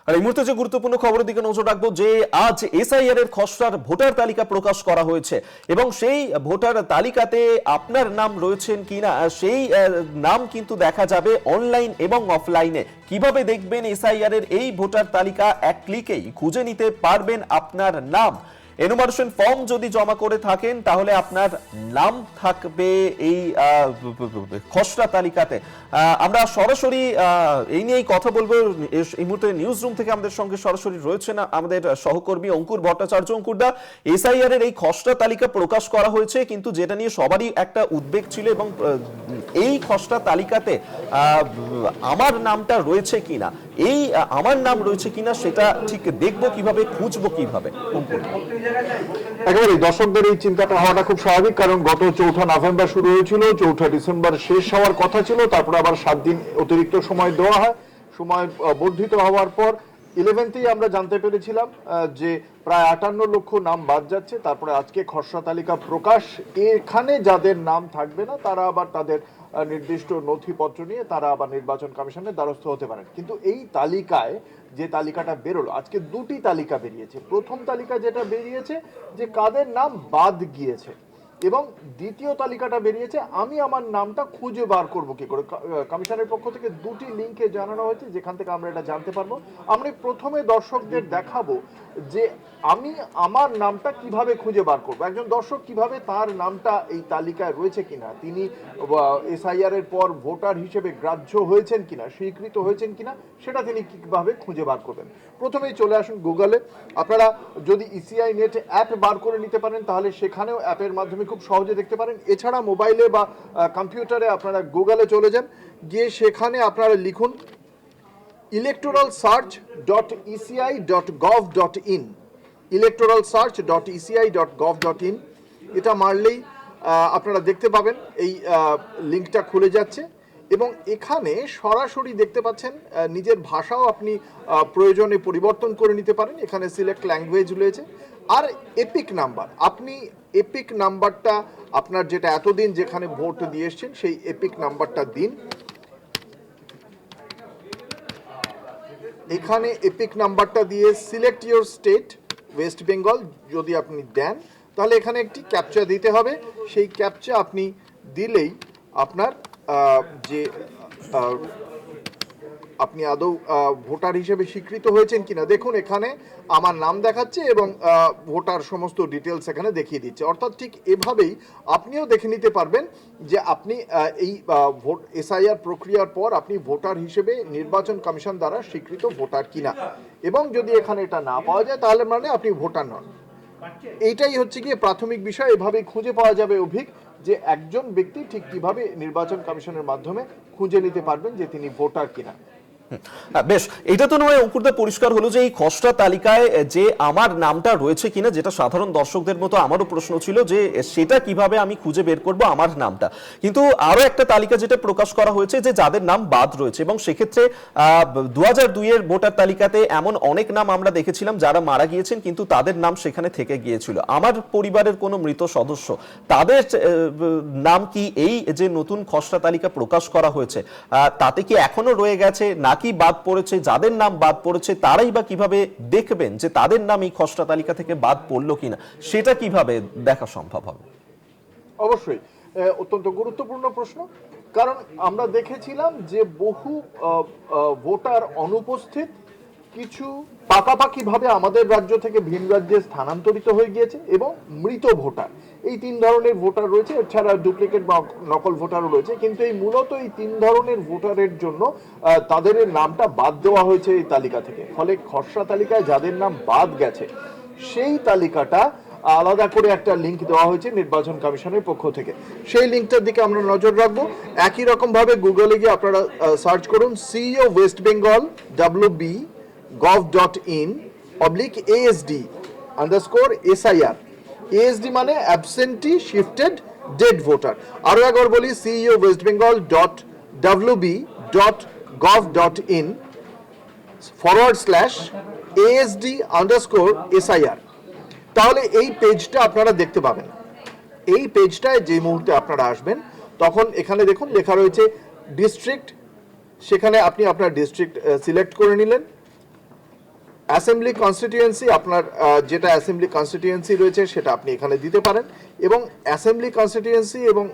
আর এই মুহূর্তে যে গুরুত্বপূর্ণ খবরের দিকে নজর রাখবো যে আজ এসআইআর এর খসড়ার ভোটার তালিকা প্রকাশ করা হয়েছে এবং সেই ভোটার তালিকাতে আপনার নাম রয়েছেন কিনা সেই নাম কিন্তু দেখা যাবে অনলাইন এবং অফলাইনে। কিভাবে দেখবেন এসআইআর এর এই ভোটার তালিকা? এক ক্লিকেই খুঁজে নিতে পারবেন আপনার নাম। এনুমারেশন ফর্ম যদি জমা করে থাকেন তাহলে আপনার নাম থাকবে এই খসড়া তালিকাতে। আমরা সরাসরি এই নিয়েই কথা বলবো। এই মুহূর্তে নিউজ রুম থেকে আমাদের সঙ্গে সরাসরি রয়েছেন আমাদের সহকর্মী অঙ্কুর ভট্টাচার্য। অঙ্কুরদা, এসআইআর এর এই খসড়া তালিকা প্রকাশ করা হয়েছে, কিন্তু যেটা নিয়ে সবারই একটা উদ্বেগ ছিল এবং এই খসড়া তালিকাতে আমার নামটা রয়েছে কিনা, এই আমার নাম রয়েছে কিনা সেটা ঠিক দেখবো কিভাবে, খুঁজবো কিভাবে? অঙ্কুর, একেবারে দর্শকদের এই চিন্তাটা হওয়াটা খুব স্বাভাবিক, কারণ গত 4 নভেম্বর শুরু হয়েছিল, 4 ডিসেম্বর শেষ হওয়ার কথা ছিল, তারপরে আবার 7 দিন অতিরিক্ত সময় দেওয়া হয়। সময় বর্ধিত হওয়ার পর 11তেই আমরা জানতে পেরেছিলাম যে প্রায় 58 লক্ষ নাম বাদ যাচ্ছে। তারপরে আজকে খসড়া তালিকা প্রকাশ। এখানে যাদের নাম থাকবে না তারা আবার তাদের নির্দিষ্ট নথিপত্র নিয়ে তারা আবার নির্বাচন কমিশনের দ্বারস্থ হতে পারেন। কিন্তু এই তালিকায় যে তালিকাটা বেরোলো, আজকে 2টি তালিকা বেরিয়েছে। প্রথম তালিকা যেটা বেরিয়েছে যে কাদের নাম বাদ গিয়েছে, এবং দ্বিতীয় তালিকাটা বেরিয়েছে আমি আমার নামটা খুঁজে বার করবো কি করে। কমিশনের পক্ষ থেকে 2টি লিঙ্কে জানানো হয়েছে যেখান থেকে আমরা এটা জানতে পারবো। আমরা প্রথমে দর্শকদের দেখাবো যে আমি আমার নামটা কিভাবে খুঁজে বার করবো। একজন দর্শক কিভাবে তার নামটা এই তালিকায় রয়েছে কিনা, তিনি এসআইআর এর পর ভোটার হিসেবে গ্রাহ্য হয়েছেন কিনা, স্বীকৃত হয়েছেন কিনা, সেটা তিনি কিভাবে খুঁজে বার করবেন। প্রথমেই চলে আসুন গুগলে। আপনারা যদি ইসিআই নেট অ্যাপ বার করে নিতে পারেন তাহলে সেখানেও অ্যাপের মাধ্যমে খুব সহজে দেখতে পারেন। এছাড়া মোবাইলে বা কম্পিউটারে আপনারা গুগলে চলে যান, গিয়ে সেখানে আপনারা লিখুন electoralsearch.eci.gov.in, electoralsearch.eci.gov.in। এটা মারলেই আপনারা দেখতে পাবেন এই লিঙ্কটা খুলে যাচ্ছে, এবং এখানে সরাসরি দেখতে পাচ্ছেন নিজের ভাষাও আপনি প্রয়োজনে পরিবর্তন করে নিতে পারেন। এখানে সিলেক্ট ল্যাঙ্গুয়েজ রয়েছে। আর এপিক নাম্বার, আপনি এপিক নাম্বারটা আপনার যেটা এতদিন যেখানে ভোট দিয়ে এসছেন সেই এপিক নাম্বারটা দিন। এখানে এপিক নাম্বারটা দিয়ে select your state, West Bengal যদি আপনি দেন তাহলে এখানে একটি ক্যাপচা দিতে হবে। সেই ক্যাপচা আপনি দিলেই আপনার যে আপনি আদৌ ভোটার হিসেবে স্বীকৃত হয়েছেন কিনা, দেখুন এখানে আমার নাম দেখাচ্ছে এবং ভোটার সমস্ত ডিটেলস এখানে দেখিয়ে দিচ্ছে। অর্থাৎ ঠিক এভাবেই আপনিও দেখে নিতে পারবেন যে আপনি এই ভোট এসআইআর প্রক্রিয়ার পর আপনি ভোটার হিসেবে নির্বাচন কমিশন দ্বারা স্বীকৃত ভোটার কিনা, এবং যদি এখানে এটা না পাওয়া যায় তাহলে মানে আপনি ভোটার নন। এইটাই হচ্ছে গিয়ে প্রাথমিক বিষয়। এভাবেই খুঁজে পাওয়া যাবে অভিক যে একজন ব্যক্তি ঠিক কিভাবে নির্বাচন কমিশনের মাধ্যমে খুঁজে নিতে পারবেন যে তিনি ভোটার কিনা। বেশ, এটা তো নয় অঙ্কুরদা, পরিষ্কার হলো যে এই খসড়া তালিকায় যে আমার নামটা রয়েছে কিনা, যেটা সাধারণ দর্শকদের মতো আমারও প্রশ্ন ছিল যে সেটা কিভাবে আমি খুঁজে বের করব আমার নামটা। কিন্তু আরো একটা তালিকা যেটা প্রকাশ করা হয়েছে যে যাদের নাম বাদ রয়েছে, এবং সেক্ষেত্রে 2002 এর ভোটার তালিকাতে এমন অনেক নাম আমরা দেখেছিলাম যারা মারা গিয়েছেন কিন্তু তাদের নাম সেখানে থেকে গিয়েছিল। আমার পরিবারের কোনো মৃত সদস্য, তাদের নাম কি এই যে নতুন খসড়া তালিকা প্রকাশ করা হয়েছে তাতে কি এখনো রয়ে গেছে নাকি বাদ পড়েছে? যাদের নাম বাদ পড়েছে তারাই বা কিভাবে দেখবেন যে তাদের নাম এই খসড়া তালিকা থেকে বাদ পড়লো কিনা, সেটা কিভাবে দেখা সম্ভব হবে? অবশ্যই অত্যন্ত গুরুত্বপূর্ণ প্রশ্ন, কারণ আমরা দেখেছিলাম যে বহু ভোটার অনুপস্থিত, কিছু পাকাপাকি ভাবে আমাদের রাজ্য থেকে ভিন রাজ্যে স্থানান্তরিত হয়ে গিয়েছে, এবং মৃত ভোটার, এই 3 ধরনের ভোটার রয়েছে। এছাড়া ডুপ্লিকেট বা নকল ভোটারও রয়েছে। কিন্তু এই মূলত এই 3 ধরনের ভোটারের জন্য তাদের নামটা বাদ দেওয়া হয়েছে এই তালিকা থেকে। ফলে খসড়া তালিকায় যাদের নাম বাদ গেছে সেই তালিকাটা আলাদা করে একটা লিঙ্ক দেওয়া হয়েছে নির্বাচন কমিশনের পক্ষ থেকে। সেই লিঙ্কটার দিকে আমরা নজর রাখবো। একই রকম ভাবে গুগলে গিয়ে আপনারা সার্চ করুন CEO West Bengal wb.gov.in/ASD_SIR। ASD মানে অ্যাবসেন্টি শিফটেড ডেড ভোটার। আরো একবার বলি, সিইও ওয়েস্ট বেঙ্গল wb.gov.in/ASD_SIR। তাহলে এই পেজটা আপনারা দেখতে পাবেন। এই পেজটায় যে মুহূর্তে আপনারা আসবেন তখন এখানে দেখুন লেখা রয়েছে ডিস্ট্রিক্ট, সেখানে আপনি আপনার ডিস্ট্রিক্ট সিলেক্ট করে নিলেন। অ্যাসেম্বলি কনস্টিটিউয়েন্সি আপনার যেটা অ্যাসেম্বলি কনস্টিটিউয়েন্সি রয়েছে সেটা আপনি এখানে দিতে পারেন, এবং অ্যাসেম্বলি কনস্টিটিউয়েন্সি এবং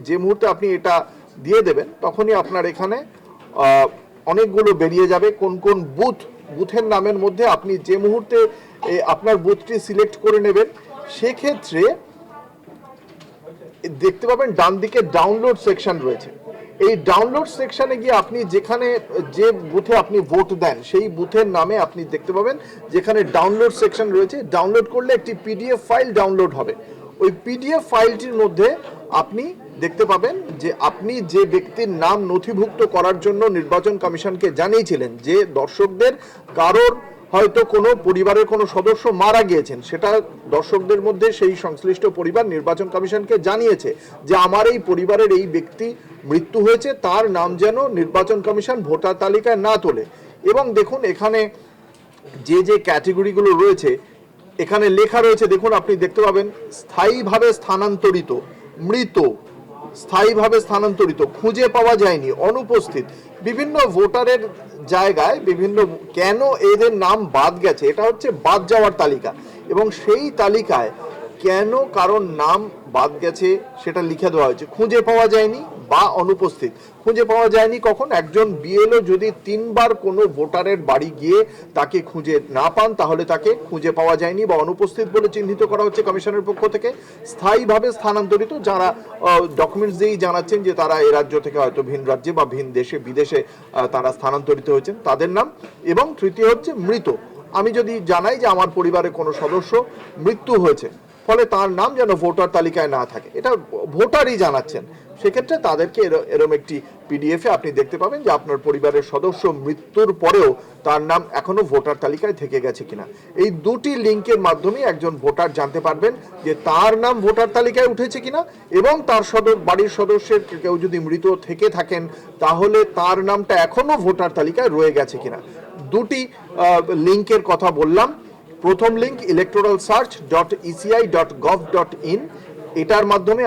যে মুহূর্তে আপনি এটা দিয়ে দেবেন তখনই আপনার এখানে অনেকগুলো বেরিয়ে যাবে কোন কোন বুথের নামের মধ্যে আপনি যে মুহূর্তে আপনার বুথটি সিলেক্ট করে নেবেন সেক্ষেত্রে দেখতে পাবেন ডান দিকে ডাউনলোড সেকশন রয়েছে। এই ডাউনলোড সেকশনে গিয়ে আপনি যেখানে যে বুথে আপনি ভোট দেন সেই বুথের নামে আপনি দেখতে পাবেন যেখানে ডাউনলোড সেকশন রয়েছে, ডাউনলোড করলে একটি পিডিএফ ফাইল ডাউনলোড হবে। ওই পিডিএফ ফাইলটির মধ্যে আপনি দেখতে পাবেন যে আপনি যে ব্যক্তির নাম নথিভুক্ত করার জন্য নির্বাচন কমিশনকে জানিয়েছিলেন, যে দর্শকদের কারোর হয়তো কোনো পরিবারের কোনো সদস্য মারা গিয়েছেন, সেটা দর্শকদের মধ্যে সেই সংশ্লিষ্ট পরিবার নির্বাচন কমিশনকে জানিয়েছে যে আমার এই পরিবারের এই ব্যক্তি মৃত্যু হয়েছে, তার নাম যেন নির্বাচন কমিশন ভোটার তালিকায় না তোলে। এবং দেখুন এখানে যে যে ক্যাটেগরিগুলো রয়েছে এখানে লেখা রয়েছে, দেখুন আপনি দেখতে পাবেন স্থায়ীভাবে স্থানান্তরিত, মৃত, স্থায়ীভাবে স্থানান্তরিত, খুঁজে পাওয়া যায়নি, অনুপস্থিত, বিভিন্ন ভোটারের জায়গায় বিভিন্ন কেন এদের নাম বাদ গেছে, এটা হচ্ছে বাদ যাওয়ার তালিকা, এবং সেই তালিকায় কেন কারোর নাম বাদ গেছে সেটা লিখে দেওয়া হয়েছে। খুঁজে পাওয়া যায়নি বা অনুপস্থিত। খুঁজে পাওয়া যায়নি কখন? একজন বিএলও যদি 3 বার কোনো ভোটারের বাড়ি গিয়ে তাকে খুঁজে না পান তাহলে তাকে খুঁজে পাওয়া যায়নি বা অনুপস্থিত বলে চিহ্নিত করা হচ্ছে কমিশনের পক্ষ থেকে। স্থায়ীভাবে স্থানান্তরিত, যারা ডকুমেন্টস দিয়েই জানাচ্ছেন যে তারা এই রাজ্য থেকে হয়তো ভিন রাজ্যে বা ভিন দেশে বিদেশে তারা স্থানান্তরিত হয়েছেন, তাদের নাম। এবং তৃতীয় হচ্ছে মৃত। আমি যদি জানাই যে আমার পরিবারের কোনো সদস্য মৃত্যু হয়েছে, ফলে তার নাম যেন ভোটার তালিকায় না থাকে, এটা ভোটারই জানাচ্ছেন, সেক্ষেত্রে তাদেরকে এরকম একটি পিডিএফে আপনি দেখতে পাবেন যে আপনার পরিবারের সদস্য মৃত্যুর পরেও তার নাম এখনো ভোটার তালিকায় থেকে গেছে কিনা। এই দুটি লিঙ্কের মাধ্যমে একজন ভোটার জানতে পারবেন যে তার নাম ভোটার তালিকায় উঠেছে কিনা, এবং তার বাড়ির সদস্যের কেউ যদি মৃত থেকে থাকেন তাহলে তার নামটা এখনো ভোটার তালিকায় রয়ে গেছে কিনা। দুটি লিঙ্কের কথা বললাম। প্রথম লিঙ্ক electoralsearch.eci.gov.in, এটার মাধ্যমে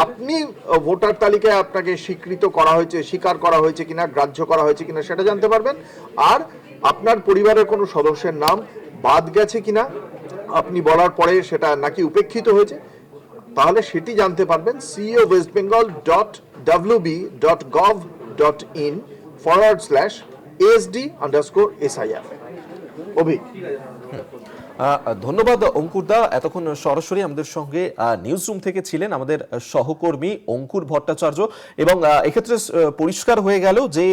আপনি ভোটার তালিকায় আপনাকে স্বীকৃত করা হয়েছে, স্বীকার করা হয়েছে কিনা, গ্রাহ্য করা হয়েছে কিনা সেটা জানতে পারবেন। আর আপনার পরিবারের কোনো সদস্যের নাম বাদ গেছে কিনা আপনি বলার পরে সেটা নাকি উপেক্ষিত হয়েছে, তাহলে সেটি জানতে পারবেন cowestbengal.wb.gov.in/asd_SIR। অভিক, ধন্যবাদ অঙ্কুর দা। এতক্ষণ সরাসরি আমাদের সঙ্গে নিউজ রুম থেকে ছিলেন আমাদের সহকর্মী অঙ্কুর ভট্টাচার্য, এবং এক্ষেত্রে পরিষ্কার হয়ে গেল যে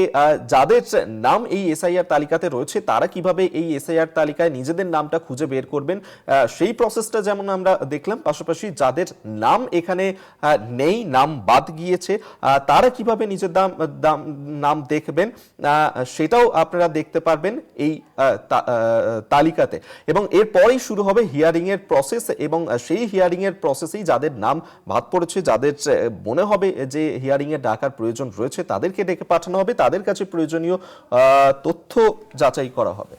যাদের নাম এই এসআইআর তালিকাতে রয়েছে তারা কিভাবে এই এসআইআর তালিকায় নিজেদের নামটা খুঁজে বের করবেন সেই প্রসেসটা যেমন আমরা দেখলাম, পাশাপাশি যাদের নাম এখানে নেই, নাম বাদ গিয়েছে, তারা কিভাবে নিজের নাম দেখবেন সেটাও আপনারা দেখতে পারবেন এই তালিকাতে। এবং এরপরেই শুরু হবে হিয়ারিং এর প্রসেস, এবং সেই হিয়ারিং এর প্রসেসেই যাদের নাম বাদ পড়েছে, যাদের মনে হবে যে হিয়ারিং এ ডাকার প্রয়োজন রয়েছে, তাদেরকে ডেকে পাঠানো হবে, তাদের কাছে প্রয়োজনীয় তথ্য যাচাই করা হবে।